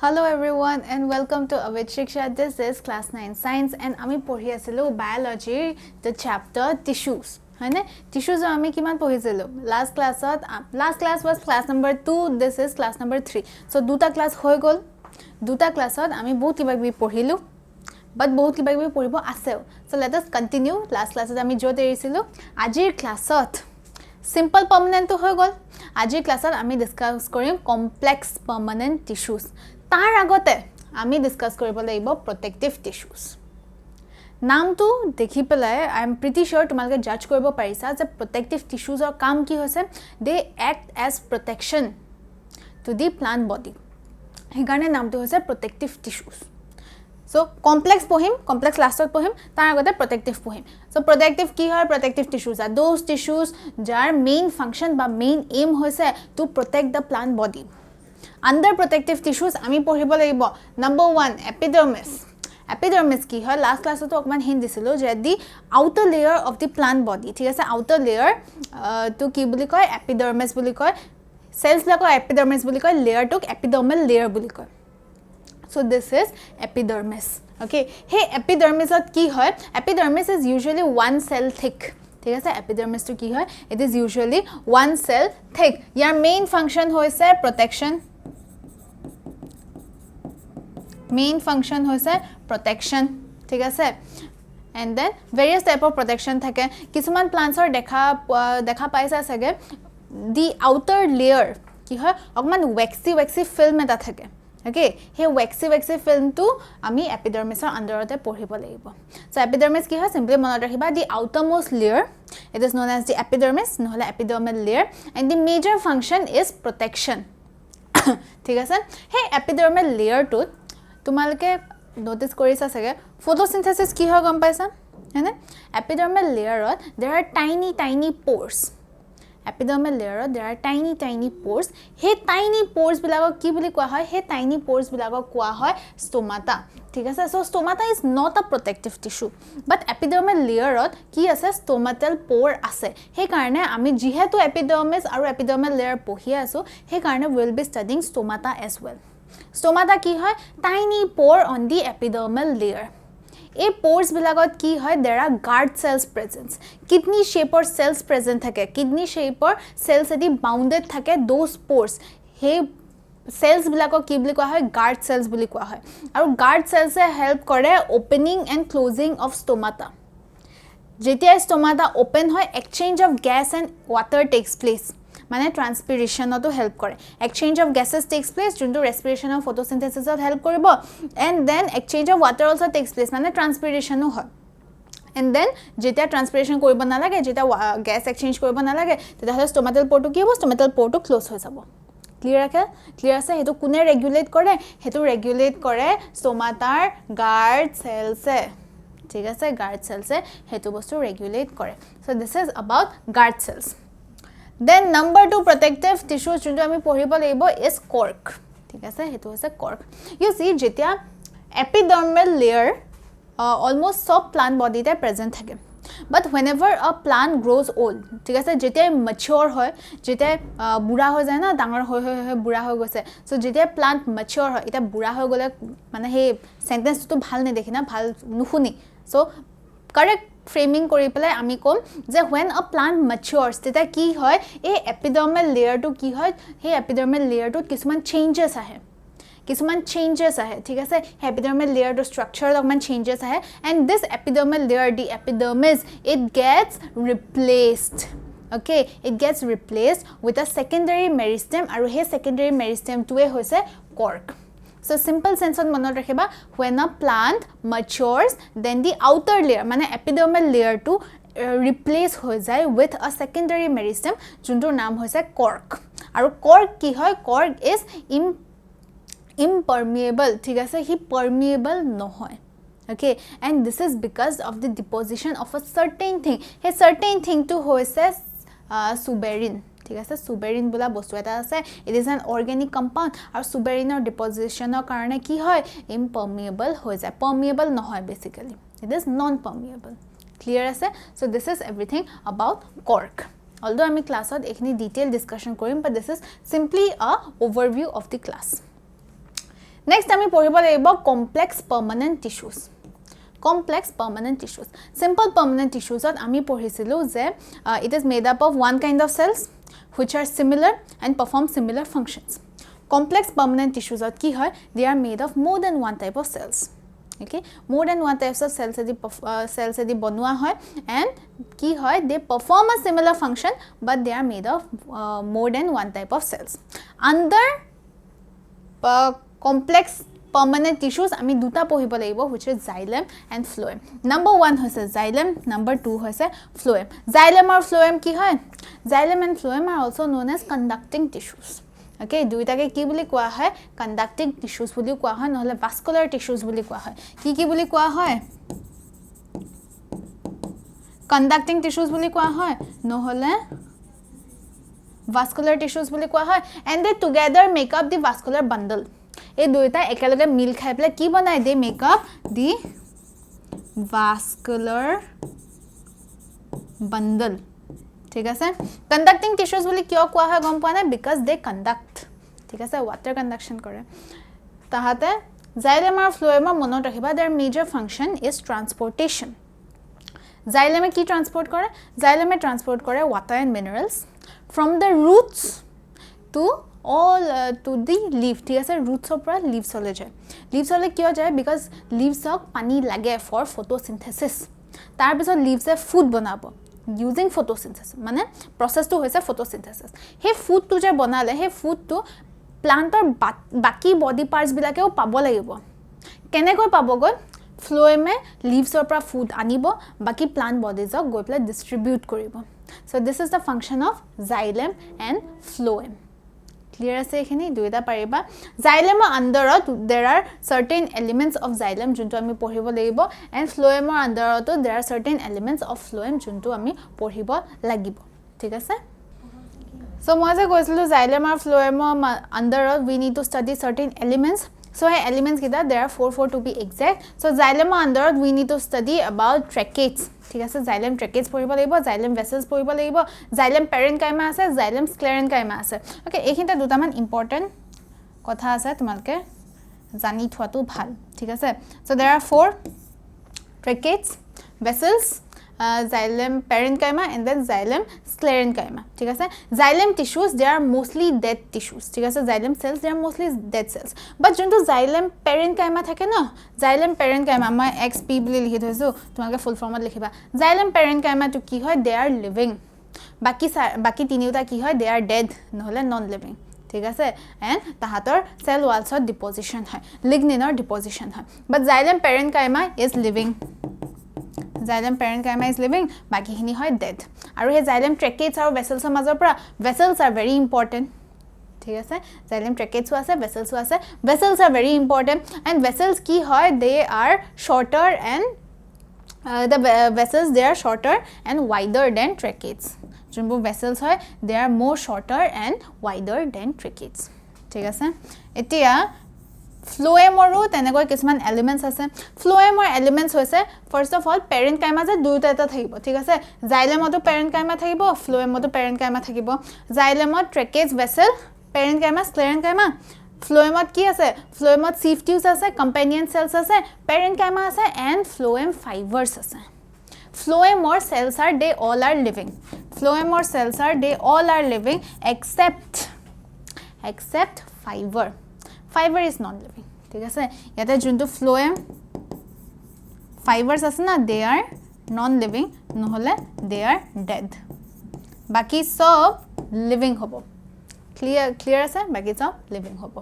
Hello everyone and welcome to Avid Shiksha. This is class 9 science and ami পঢ়ি আছিলো biology the chapter tissues. হয়নে tissues আমি কিমান পঢ়িছিলো last class was class number 2, this is class number 3. So দুটা class হৈ গল দুটা ক্লাসত আমি বহুত কিবা কিবি পঢ়িলো but বহুত কিবা কিবি পঢ়িব আছেও. So let us continue. Last classত আমি যত এৰিছিলো আজিৰ ক্লাসত simple permanent to হৈ গল আজিৰ ক্লাসত আমি ডিসকাস কৰিম complex permanent tissues. তাৰ আগতে আমি ডিসকাস কৰিব লাগিব protective tissues. নামটো দেখি পেলাই I am pretty sure তোমালোকে জাজ কৰিব পাৰিছা যে protective tissues ৰ কাম কি হৈছে they act as protection to the plant body. সেইকাৰণে নামটো হৈছে protective tissues. So complex পঢ়িম complex lastত পঢ়িম তাৰ আগতে protective পঢ়িম. So protective কি হয় protective tissues are those tissues যাৰ main function বা main aim হৈছে to protect the plant body. Under protective tissues আমি পঢ়িব লাগিব number 1 epidermis. Epidermis কি হয় last class তো অকমান হিন্ট দিছিলো যে the outer layer of the plant body ঠিক আছে outer layer তো কি বুলি কয় epidermis বুলি কয় cells লাকৰ epidermis বুলি কয় layer টোক epidermal layer বুলি কয়. So this is epidermis. Okay, hey epidermis at ki hoy epidermis is usually one cell thick. ঠিক আছে epidermis to ki hoy it is usually one cell thick. Your main function hoise protection. Main function hoise protection. ঠিক আছে and then various type of protection থাকে কিছুমান plants or দেখা পাইছা সগে the outer layer কি হয় অকমান waxy film এটা থাকে. Okay, he waxy film to ami epidermis or underote পঢ়িব লাগিব. So epidermis কি হয় simply মনত ৰাখিবা the outermost layer it is known as the epidermis নহলে epidermal layer and the major function is protection. ঠিক আছে হে epidermal layer to তোমালকে notice কৰিছা সগে photosynthesis কি হয় গম পাইছা হেনে epidermal layer there are tiny pores. Epidermal layer there are tiny pores. He tiny pores bilagok ki boli koa hoy he tiny pores bilagok koa hoy stomata. ঠিক আছে so stomata is not a protective tissue but epidermal layer ki ase stomatal pore ase he karone ami jihetu epidermis aru epidermal layer pohi asu he karone will be studying stomata as well. Stomata ki hoy tiny pore on the epidermal layer. A pores bilagot ki hoy there are guard cells present. Kidney shape or cells present thake kidney shape or cells edi bounded thake those pores he cells bilako ki boli koa hoy guard cells boli koa hoy aru guard cells e help kore opening and closing of stomata. Jetia stomata open hoy exchange of gas and water takes place মানে transpiration to help করে exchange of gases takes place junto respiration and photosynthesis help করিব and then exchange of water also takes place মানে transpiration হয় and then যেটা transpiration করিব না লাগে যেটা gas exchange করিব না লাগে তেটা হলে stomatal pore to কি হ'ব stomatal pore to close হৈ যাব clear আছে হেতু কোনে রেগুলেট করে হেতু রেগুলেট করে stomatar guard cells এ ঠিক আছে guard cells এ হেতু বস্তু রেগুলেট করে so this is about guard cells. Then number 2 protective tissues junto ami পঢ়িব লাগিব is cork. ঠিক আছে হেতু হৈছে cork. You see যেতিয়া epidermal layer almost sub plant body তে present থাকে. But whenever a plant grows old ঠিক আছে যেতিয়া mature হয় যেতিয়া বুঢ়া হৈ যায় না ডাঙৰ হৈ বুঢ়া হৈ গৈছে so যেতিয়া plant mature হয় এটা বুঢ়া হৈ গলে মানে হে sentence টো ভাল নে দেখি না ভাল নুশুনি so correct framing কৰি পেলাই আমি কম যে when a plant matures তেটা কি হয় এই epidermal layer টো কি হয় হে epidermal layer টো কিছুমান changes আহে ঠিক আছে epidermal layer টো structure অকমান changes আহে and this epidermal layer the epidermis it gets replaced. Okay, it gets replaced with a secondary meristem আৰু হে secondary meristem টোৱে হৈছে cork. So simple sense on manot rakhiba when a plant matures then the outer layer mane epidermal layer to replace hoy jay with a secondary meristem juntor naam hoise cork aru cork ki hoy cork is impermeable ঠিক আছে he permeable নহয়. Okay, and this is because of the deposition of a certain thing. He certain thing to hoise suberin. ঠিক আছে suberin bola bostu eta ase it is an organic compound আর suberin or deposition or karone ki hoy impermeable hoy jay permeable nohoy basically it is non permeable. Clear ase so this is everything about cork. Although ami class ot ekhini detail discussion korim but this is simply a overview of the class. Next আমি পঢ়িব লাগিব complex permanent tissues complex permanent tissues simple permanent tissues ami pohisilu je it is made up of one kind of cells which are similar and perform similar functions complex permanent tissues ki hoy they are made of more than one type of cells okay more than one types of cells edi banua hoy and ki hoy they perform a similar function but they are made of more than one type of cells under complex permanent tissues ami duta pohibo lagibo which is xylem and phloem number 1 hoise xylem number 2 hoise phloem xylem or phloem ki hoy xylem and phloem are also known as conducting tissues okay duita ke ki boli koa hoy conducting tissues boli koa hoy নহলে vascular tissues boli koa hoy ki boli koa hoy conducting tissues boli koa hoy নহলে vascular tissues boli koa hoy and they together make up the vascular bundle এই দুইটা একেলগে মিল খাই পেলে কি বনাই they make up the vascular bundle ঠিক আছে কন্ডাক্টিং টিস্যুজ বলি কিয় কোৱা হয় গম পোৱা নাই বিকজ দে কন্ডাক্ট ঠিক আছে ওয়াটাৰ কন্ডাকশন কৰে তাহাতে জাইলেম আৰু ফ্লোয়েমৰ মনত ৰাখিবা their major function is transportation জাইলেমে কি ট্ৰান্সপোৰ্ট কৰে জাইলেমে ট্ৰান্সপোৰ্ট কৰে water and minerals from the roots to all to the leaf ঠিক আছে roots of leaves hole jay leaves hole kiyo jay because leaves ok pani lage for photosynthesis tar bisor leaves e food banabo using photosynthesis mane process to hoise photosynthesis he food tu je banale he food tu plant or baki body parts bilake o pabo lagibo kene koi pabo goi phloem e leaves or food anibo baki plant bodies ok goi pla distribute koribo so this is the function of xylem and phloem clear ase ekhini duita pariba xylem underot there are certain elements of xylem juntu ami pohibo lagibo and phloem underot there are certain elements of phloem juntu ami pohibo lagibo thik ase so moi je koisilu xylem and phloem underot we need to study certain elements so hey elements kita there are 4 to be exact so xylem underot we need to study about tracheids ঠিক আছে xylem tracheids পঢ়িব লাগিব xylem vessels পঢ়িব লাগিব xylem parenchyma আছে xylem sclerenchyma আছে okay এইখিনটা দুটামান important কথা আছে তোমালকে জানি থোৱাটো ভাল ঠিক আছে so there are 4 tracheids vessels xylem parenchyma and then xylem sclerenchyma ঠিক আছে xylem tissues they are mostly dead tissues ঠিক আছে xylem cells they are mostly dead cells but junto xylem parenchyma থাকে না xylem parenchyma মই xp বুলি লিখি থৈছো তোমাকে ফুল ফৰ্মত লিখিবা xylem parenchyma to কি হয় they are living বাকি তিনিটা কি হয় they are dead নহলে non living ঠিক আছে and তাহাতৰ cell walls of deposition হয় lignin or deposition হয় but xylem parenchyma is living xylem parenchyma is living baki hini hoy dead aru he xylem tracheids aru vessels major pura vessels are very important thik ase xylem tracheids ase vessels are very important and vessels ki hoy they are shorter and the vessels they are shorter and wider than tracheids jumbo vessels hoy they are more shorter and wider than tracheids thik ase etia phloem oru tenekoi kisman elements ase phloem or elements hoise first of all parenchyma je duita eta thakibo thik ase xylem oto parenchyma thakibo phloem oto parenchyma thakibo xylem or tracheids vessel parenchyma sclerenchyma phloem ot ki ase phloem ot sieve tubes ase companion cells ase parenchyma ase and phloem fibers ase phloem or cells are they all are living phloem or cells are they all are living except fiber is non living ঠিক আছে ইয়াতে junto phloem fibers আছে না they are non living নহলে they are dead বাকি সব living hobo clear আছে বাকি সব living hobo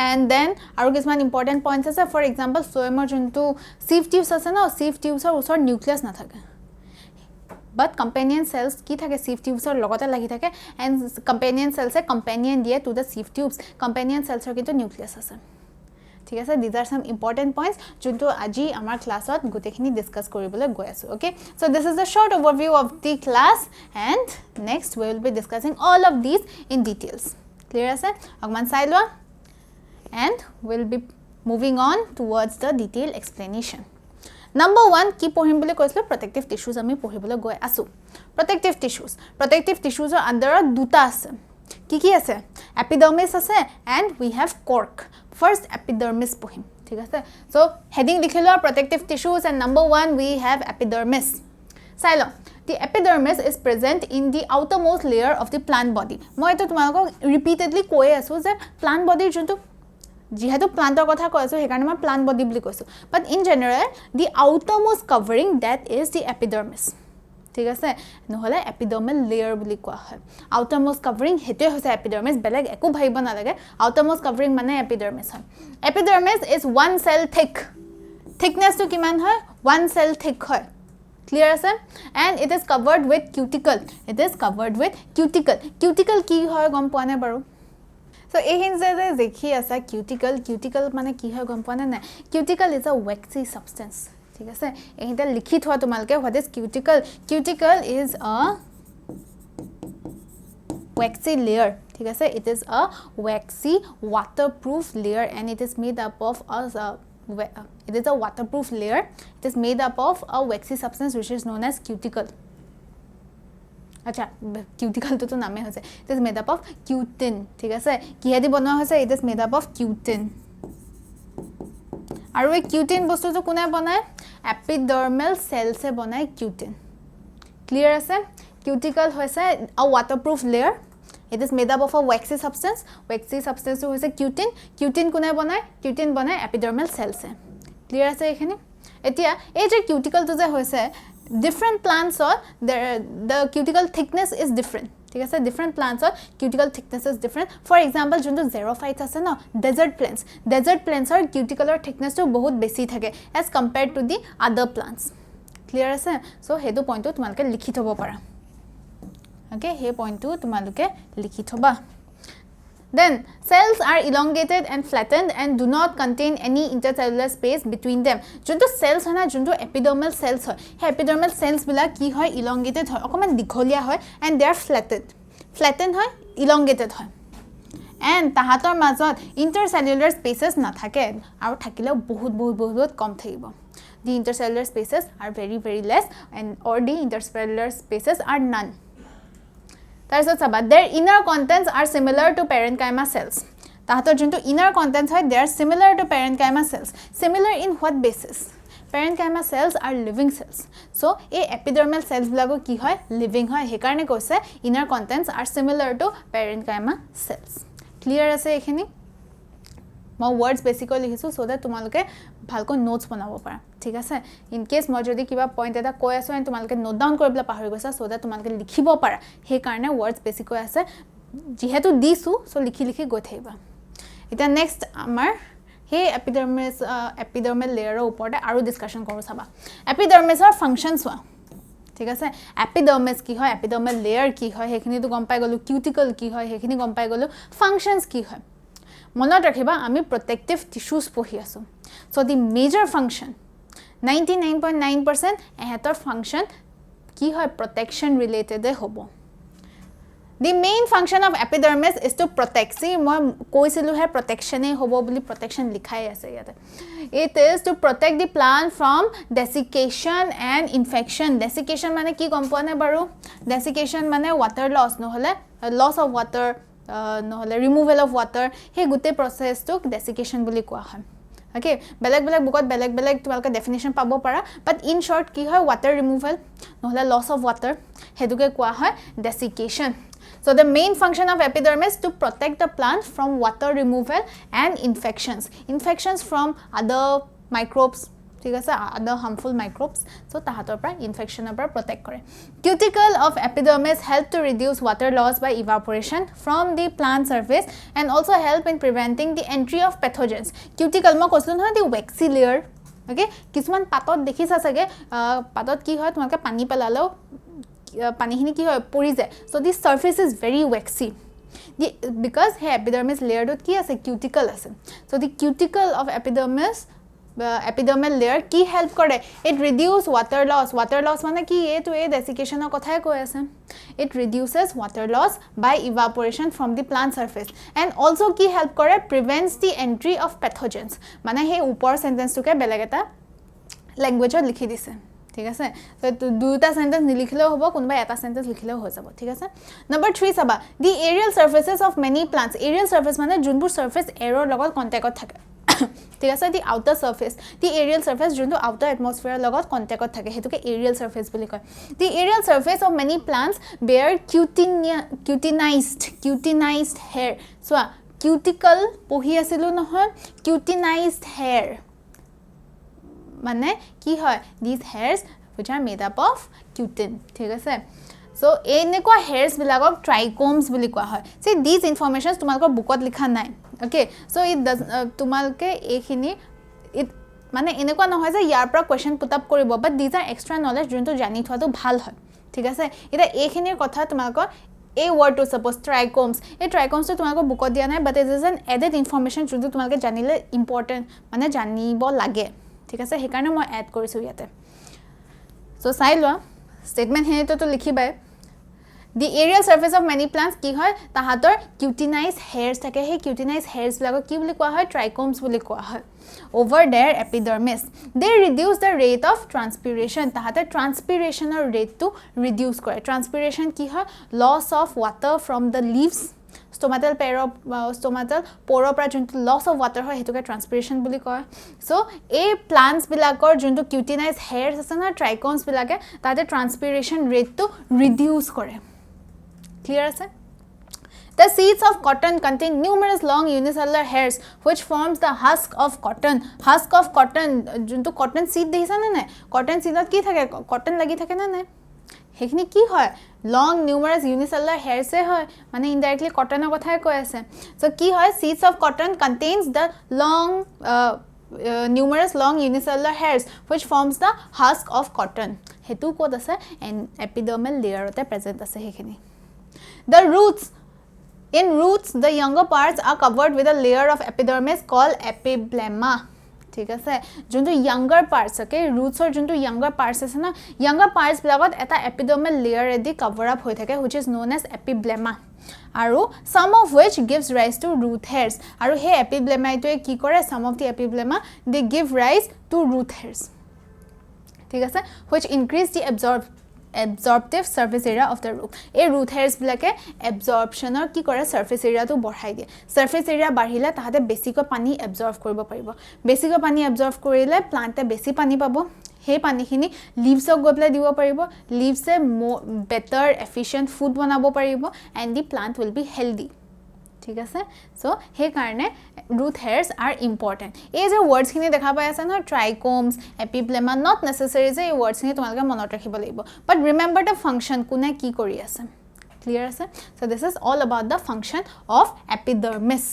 and then aru kisman important points ase for example phloem junto sieve tubes ase na sieve tubes or usor nucleus na thake but companion cells ki thake sieve tubes or logote lagi thake and companion cells e companion die to the sieve tubes companion cells or kintu nucleus ase ঠিক আছে these are some important points junto aji amar class ot gotekhini discuss koribole goi asu okay so this is a short overview of the class and next we will be discussing all of these in details clear ase agman sai loa and we'll be moving on towards the detailed explanation number 1 ki pohim bole koislo protective tissues ami pohibole goi asu protective tissues or under duta ase ki ase epidermis ase and we have cork first epidermis পঢ়িম ঠিক আছে so heading লিখিলো protective tissues and number 1 we have epidermis চাই লওঁ The epidermis is present in the outermost layer of the plant body. মই তো তোমালোকক repeatedly কৈ আছো যে plant body যোনটো যেহেতু প্লান্টৰ কথা কৈ আছো হেকাৰণে মই plant body বুলি কৈছো but in general the outermost covering that is the epidermis ঠিক আছে নহলে epidermal layer বুলি কোৱা হয় outermost covering হেতে হৈছে epidermis বেলেগ একো ভাইব না লাগে outermost covering মানে epidermis হয় epidermis is one cell thick thickness to কিমান হয় one cell thick হয় clear আছে and it is covered with cuticle cuticle কি হয় গম পোৱা নে বাৰু so এহিন যে দেখি আছে cuticle মানে কি হয় গম পোৱা নে নাই cuticle is a waxy substance ঠিক আছে এহিতে লিখি থোৱা তোমালকে what is cuticle is a waxy layer ঠিক আছে it is a waxy waterproof layer and it is made up of it is a waterproof layer it is made up of a waxy substance which is known as cuticle acha cuticle to name hoise it is made up of cutin thik ase ki hedi banwa hoise it is made up of cutin aru ei cutin bostu to kune banay epidermal cell se banay cutin clear ase cuticle hoise a waterproof layer it is made up of a waxy substance to hoise cutin kune banay epidermal cells se clear ase ekhini etia ei je cuticle to je hoise different plants or the cuticle thickness is different ঠিক আছে different plants or cuticle thickness is different for example junto xerophytes ase na desert plants or cuticle thickness to bahut beshi thake as compared to the other plants clear ase so hedu point to tumalke likhi thobo para okay he point to tumaluke likhi thoba then cells are elongated and flattened and do not contain any intercellular space between them junto cells hona junto epidermal cells hoy he epidermal cells bila ki hoy elongated hoy okoman dikholia hoy and they are flattened hoy elongated hoy and tahator majot intercellular spaces na thake aru thakile bahut kom thakibo the intercellular spaces are very less and or the intercellular spaces are none their inner contents are similar to parenchyma cells tahator junto inner contents hoy they are similar to parenchyma cells similar in what basis parenchyma cells are living cells so a epidermal cells blago ki hoy living hoy he karone koise inner contents are similar to parenchyma cells clear ase ekhini মই words basically লিখিছো so that তোমালকে ভালকৈ notes বনাব পাৰা ঠিক আছে in case মই যদি কিবা পইণ্ট এটা কৈ আছো and তোমালকে নোট ডাউন কৰিবলা পাহৰি গৈছা so that তোমালকে লিখিব পাৰা হে কাৰণে words basically আছে যেহেতু দিছো so লিখি গৈ থাকিবা এটা next আমাৰ হে epidermal layer ওপৰতে আৰু ডিসকাশন কৰো চাবা epidermis ৰ functions হোৱা ঠিক আছে epidermis কি হয় epidermal layer কি হয় হেখিনি তো গম পাই গলো cuticle কি হয় হেখিনি গম পাই গলো functions কি হয় মনত ৰাখিবা আমি protective tissues পঢ়ি আছো so the major function 99.9% এহেতৰ function কি হয় protection related হবো the main function of epidermis is to protect see মই কৈছিলো হে protection এ হবো বুলি protection লিখাই আছে ইয়াতে it is to protect the plant from desiccation and infection desiccation মানে কি গম পোৱা নে বাৰু desiccation মানে water loss নহলে loss of water নহলে removal of water হে গুতে process to desiccation বুলি কোৱা হয় okay বেলেগ বুকত বেলেগ তোমালকে definition পাবো পাৰা but in short কি হয় water removal নহলে loss of water হেতুকে কোৱা হয় desiccation so the main function of epidermis to protect the plant from water removal and infections from other microbes ঠিক আছে other harmful microbes so tahator pra infection par protect kore cuticle of epidermis help to reduce water loss by evaporation from the plant surface and also help in preventing the entry of pathogens cuticle ma koisu na the waxy layer okay kisman patot dekhisa sage patot ki hoy tumalke pani pelalo pani hini ki hoy pori jay so the surface is very waxy because he epidermis layer dot ki ase cuticle ase so the cuticle of epidermal layer ki help kore it reduce water loss mane ki e to e desiccation er kotha koi ase it reduces water loss by evaporation from the plant surface and also ki help kore prevents the entry of pathogens mane he upor sentence to ke beleg eta language likhi dise ঠিক আছে তো দুটা sentence নিলিখিলেও হ'ব কোনবা এটা sentence লিখিলেও হৈ যাব ঠিক আছে নম্বৰ 3 চাবা the aerial surfaces of many plants aerial surface মানে যোনবোৰ সাৰফেস এৰৰ লগত কন্টাক্টত থাকে ঠিক আছে the outer surface the aerial surface যোনটো আউটাৰ এটমস্ফিয়াৰ লগত কন্টাক্টত থাকে হেতুকে এৰিয়েল সাৰফেস বুলি কয় the aerial surface of many plants bear cutinized hair soya cuticle পঢ়ি আছিলো নহয় কিউটিনাইজড হেয়াৰ মানে কি হয় these hairs which are made up of cutin ঠিক আছে সো এনেকুৱা hairs বিলাকক trichomes বুলি কোৱা হয় see these informations তোমালোকৰ বুকত লিখা নাই okay so it does তোমালকে এইখিনি মানে এনেকুৱা নহয় যে ইয়াৰ পৰা কোৱেশ্চন পুট আপ কৰিব but these are extra knowledge যোনটো জানি থোৱাটো ভাল হয় ঠিক আছে এটা এইখিনিৰ কথা তোমালোকৰ a word to suppose trichomes a trichomes to তোমালোকৰ বুকত দিয়া নাই but it is an added information যোনটো তোমালোকে জানিলে important মানে জানিব লাগে ঠিক আছে সেই কাৰণে মই এড কৰিছো ইয়াতে সো চাই লোৱা স্টেটমেন্ট হেটো লিখিবাই the aerial surface of many plants কি হয় তাহাতৰ কিউটিনাইজ হেয়াৰস থাকে হে কিউটিনাইজ হেয়াৰস লাগক কি বুলি কোৱা হয় ট্ৰাইকোমস বুলি কোৱা হয় over their epidermis they reduce the rate of transpiration তাহাতে transpirationৰ rate to reduce কৰে transpiration কি হয় loss of water from the leaves stomatal pore পৰা যোনটো loss of water হয় হেতুকে transpiration বুলি কয় সো এই plants বিলাকৰ যোনটো কিউটিনাইজ হেয়াৰস আছে না ট্ৰাইকোমস বিলাকে তাতে transpiration rate to reduce কৰে clear আছে The seeds of cotton contain numerous long unicellular hairs which forms the husk of cotton. Husk of cotton junto cotton seed দেখিছা না না cotton seedত কি থাকে cotton লাগি থাকে না না হেখিনি কি হয় long numerous unicellular hairs হয় মানে indirectly cotton কথাই কৈ আছে so কি হয় seeds of cotton contains the long numerous long unicellular hairs which forms the husk of cotton হেতু কোড আছে and epidermal layer তে present আছে হেখিনি the roots In roots, the younger parts are covered with a layer of epidermis called epiblema. ঠিক আছে যোনটো younger parts okay roots or যোনটো younger parts আছে না younger parts বিলাকত এটা epidermal layer এদি cover up হৈ থাকে which is known as epiblema আৰু some of which gives rise to root hairs আৰু হে epiblema টোৱে কি কৰে some of the epiblema they give rise to root hairs ঠিক আছে which increase the absorptive surface area of the root এই root hairs বিলাকে absorptionৰ কি কৰে surface area টো বঢ়াই দিয়ে surface area বাঢ়িলে তাহাতে বেছিকৈ পানী absorb কৰিব পাৰিব বেছিকৈ পানী absorb কৰিলে প্লান্টে বেছি পানী পাব হে পানীখিনি leavesক গবলে দিব পাৰিব leavesে better efficient food বনাব পাৰিব and the plant will be healthy ঠিক আছে সো হে কাৰণে root hairs are important এই যে words খিনি দেখা পাই আছে না trichomes epiblema not necessary যে এই words খিনি তোমালকে মনত ৰাখিব লাগিব but remember the function কোনে কি কৰি আছে clear আছে so this is all about the function of epidermis